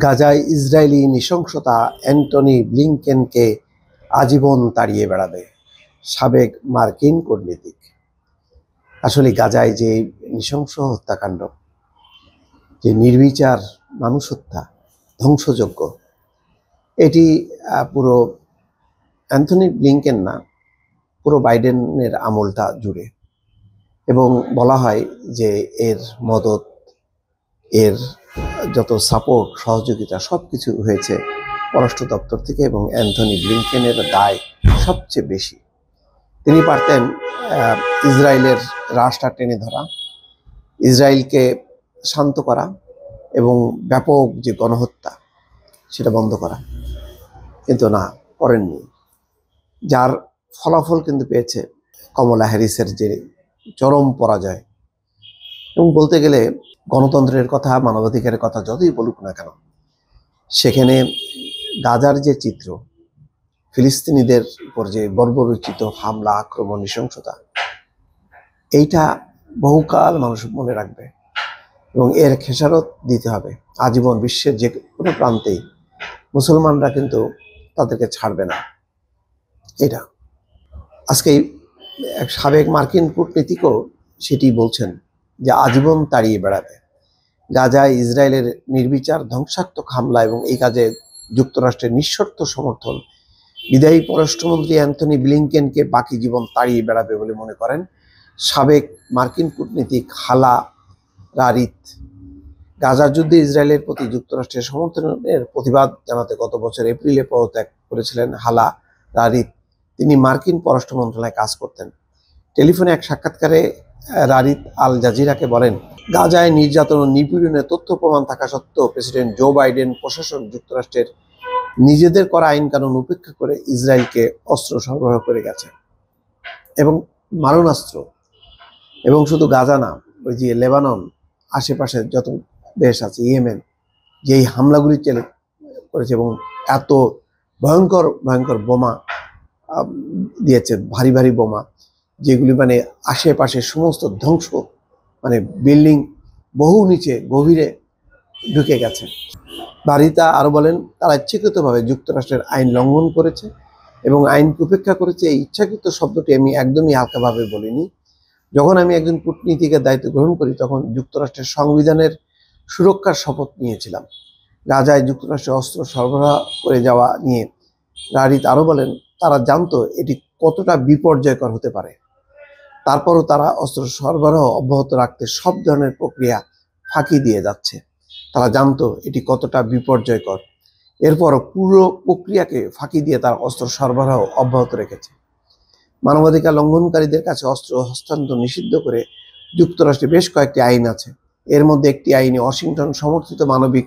গাজায় ইসরায়েলি নৃশংসতা অ্যান্টনি ব্লিংকেনকে আজীবন তাড়িয়ে বেড়াবে, সাবেক মার্কিন কূটনীতিক। আসলে গাজায় যে নৃশংস হত্যাকাণ্ড, যে নির্বিচার মানুষ হত্যা, ধ্বংসযজ্ঞ, এটি পুরো অ্যান্টনি ব্লিংকেন না, পুরো বাইডেনের আমলটা জুড়ে। এবং বলা হয় যে এর মদত, এর যত সাপোর্ট, সহযোগিতা সব কিছু হয়েছে পররাষ্ট্র দপ্তর থেকে, এবং অ্যান্টনি ব্লিংকেনের দায় সবচেয়ে বেশি। তিনি পারতেন ইসরায়েলের রাশটা টেনে ধরা, ইসরায়েলকে শান্ত করা এবং ব্যাপক যে গণহত্যা সেটা বন্ধ করা, কিন্তু না, করেননি। যার ফলাফল কিন্তু পেয়েছে কমলা হ্যারিসের যে চরম পরাজয়। এবং বলতে গেলে গণতন্ত্রের কথা, মানবাধিকারের কথা যতই বলুক না কেন, সেখানে গাজার যে চিত্র, ফিলিস্তিনিদের উপর যে বর্বরোচিত হামলা, আক্রমণ, নৃশংসতা, এইটা বহুকাল মানুষ মনে রাখবে এবং এর খেসারত দিতে হবে আজীবন। বিশ্বের যে কোনো প্রান্তেই মুসলমানরা কিন্তু তাদেরকে ছাড়বে না। এটা আজকে এক সাবেক মার্কিন কূটনীতিকও সেটি বলছেন যে আজীবন তাড়িয়ে বেড়াবে। গাজায় ইসরায়েলের নির্বিচার ধ্বংসাত্মক হামলা এবং এই কাজে যুক্তরাষ্ট্রের নিঃশর্ত সমর্থন বিদায়ী পররাষ্ট্রমন্ত্রী অ্যান্টনি ব্লিংকেনকে বাকি জীবন তাড়িয়ে বেড়াবে বলে মনে করেন সাবেক মার্কিন কূটনীতিক হালা রারিত। গাজার যুদ্ধে ইসরায়েলের প্রতি যুক্তরাষ্ট্রের সমর্থনের প্রতিবাদ জানাতে গত বছর এপ্রিলে পদত্যাগ করেছিলেন হালা রারিত। তিনি মার্কিন পররাষ্ট্র মন্ত্রণালয়ে কাজ করতেন। টেলিফোনে এক সাক্ষাৎকারে রারিত আল জাজিরাকে বলেন, গাজায় নির্যাতন ও নিপীড়নের তথ্য প্রমাণ থাকা সত্ত্বেও প্রেসিডেন্ট জো বাইডেন প্রশাসন যুক্তরাষ্ট্রের নিজেদের করা আইন কানুন উপেক্ষা করে ইসরায়েলকে অস্ত্র সরবরাহ করে গেছে, এবং মারণাস্ত্র। এবং শুধু গাজা না, ওই যে লেবানন, আশেপাশে যত দেশ আছে, ইয়েমেন, যেই হামলাগুলি করেছে এবং এত ভয়ঙ্কর ভয়ঙ্কর বোমা দিয়েছে, ভারী ভারী বোমা, যেগুলি মানে আশেপাশে সমস্ত ধ্বংস, মানে বিল্ডিং বহু নিচে গভীরে ঢুকে গেছে। বারিতা আরো বলেন, তারা ইচ্ছাকৃতভাবে যুক্তরাষ্ট্রের আইন লঙ্ঘন করেছে এবং আইনকে উপেক্ষা করেছে। এই ইচ্ছাকৃত শব্দটি আমি একদমই হালকাভাবে বলিনি। যখন আমি একজন কূটনীতিকের দায়িত্ব গ্রহণ করি তখন যুক্তরাষ্ট্রের সংবিধানের সুরক্ষার শপথ নিয়েছিলাম। গাজায় যুক্তরাষ্ট্রের অস্ত্র সরবরাহ করে যাওয়া নিয়ে রারিত আরো বলেন, তারা জানতো এটি কতটা বিপর্যয়কর হতে পারে, তারপরও তারা অস্ত্র সরবরাহ অব্যাহত রাখতে সব ধরনের প্রক্রিয়া ফাঁকি দিয়ে যাচ্ছে। তারা জানতো এটি কতটা বিপর্যয়কর, এরপরও পুরো প্রক্রিয়াকে ফাঁকি দিয়ে তারা অস্ত্র সরবরাহ অব্যাহত রেখেছে। মানবাধিকার লঙ্ঘনকারীদের কাছে অস্ত্র হস্তান্তর নিষিদ্ধ করে যুক্তরাষ্ট্রে বেশ কয়েকটি আইন আছে। এর মধ্যে একটি আইনে ওয়াশিংটন সমর্থিত মানবিক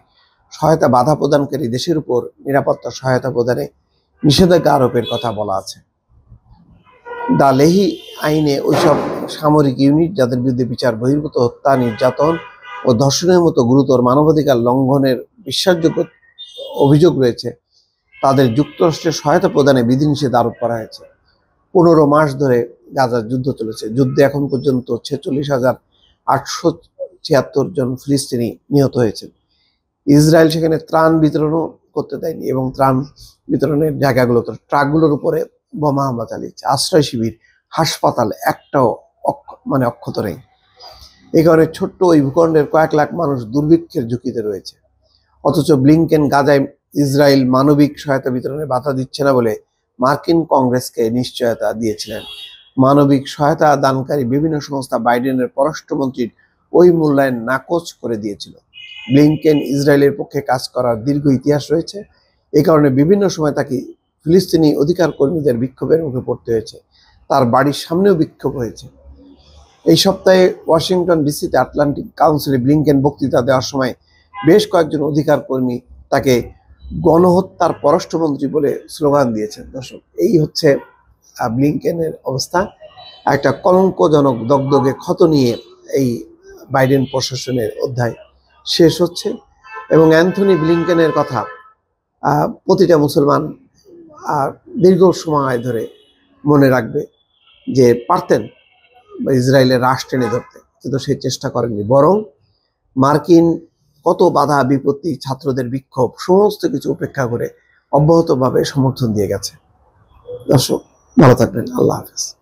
সহায়তা বাধা প্রদানকারী দেশের উপর নিরাপত্তা সহায়তা প্রদানে নিষেধাজ্ঞা আরোপের কথা বলা আছে। দ্য লেহি আইনে ওইসব সামরিক ইউনিট যাদের বিরুদ্ধে বিচার বহির্ভূত হত্যা, নির্যাতন ও ধর্ষণের মতো গুরুতর মানবাধিকার লঙ্ঘনের বিশ্বাসযোগ্য অভিযোগ রয়েছে, তাদের যুক্তরাষ্ট্রের সহায়তা প্রদানে বিধিনিষেধ আরোপ করা হয়েছে। 15 মাস ধরে গাজার যুদ্ধ চলেছে। যুদ্ধে এখন পর্যন্ত 46,876 জন ফিলিস্তিনি নিহত হয়েছেন। ইসরায়েল সেখানে ত্রাণ বিতরণও করতে দেয়নি এবং ত্রাণ বিতরণের জায়গাগুলোতে, ট্রাকগুলোর উপরে বোমা হামলা চালিয়েছে। আশ্রয় শিবির, হাসপাতাল একটাও অক্ষত নেই। এই কারণে ছোট্ট ওই ভূখণ্ডের কয়েক লাখ মানুষ দুর্ভিক্ষের ঝুঁকিতে রয়েছে। অথচ ব্লিংকেন গাজায় ইসরায়েল মানবিক সহায়তা বিতরণে বাধা দিচ্ছে না বলে মার্কিন কংগ্রেসকে নিশ্চয়তা দিয়েছিলেন। মানবিক সহায়তা দানকারী বিভিন্ন সংস্থা বাইডেনের পররাষ্ট্রমন্ত্রীর ওই মূল্যায়ন নাকচ করে দিয়েছিল। ব্লিংকেন ইসরায়েলের পক্ষে কাজ করার দীর্ঘ ইতিহাস রয়েছে। এই কারণে বিভিন্ন সময় তাকে ফিলিস্তিনি অধিকার কর্মীদের বিক্ষোভের মুখে পড়তে হয়েছে। তার বাড়ির সামনেও বিক্ষোভ হয়েছে। এই সপ্তাহে ওয়াশিংটন ডিসিতে আটলান্টিক কাউন্সিলে ব্লিংকেন বক্তৃতা দেওয়ার সময় বেশ কয়েকজন অধিকার কর্মী তাকে গণহত্যার পররাষ্ট্রমন্ত্রী বলে স্লোগান দিয়েছেন। দর্শক, এই হচ্ছে ব্লিংকেনের অবস্থা। একটা কলঙ্কজনক দগদগে ক্ষত নিয়ে এই বাইডেন প্রশাসনের অধ্যায় শেষ হচ্ছে। এবং অ্যান্টনি ব্লিংকেনের কথা প্রতিটা মুসলমান দীর্ঘ সময় ধরে মনে রাখবে, যে পারতেন ইসরায়েলের রাশ টেনে ধরতে, কিন্তু সেই চেষ্টা করেননি। বরং মার্কিন কত বাধা বিপত্তি, ছাত্রদের বিক্ষোভ, সমস্ত কিছু উপেক্ষা করে অব্যাহতভাবে সমর্থন দিয়ে গেছে। দর্শক, ভালো থাকবেন। আল্লাহ হাফেজ।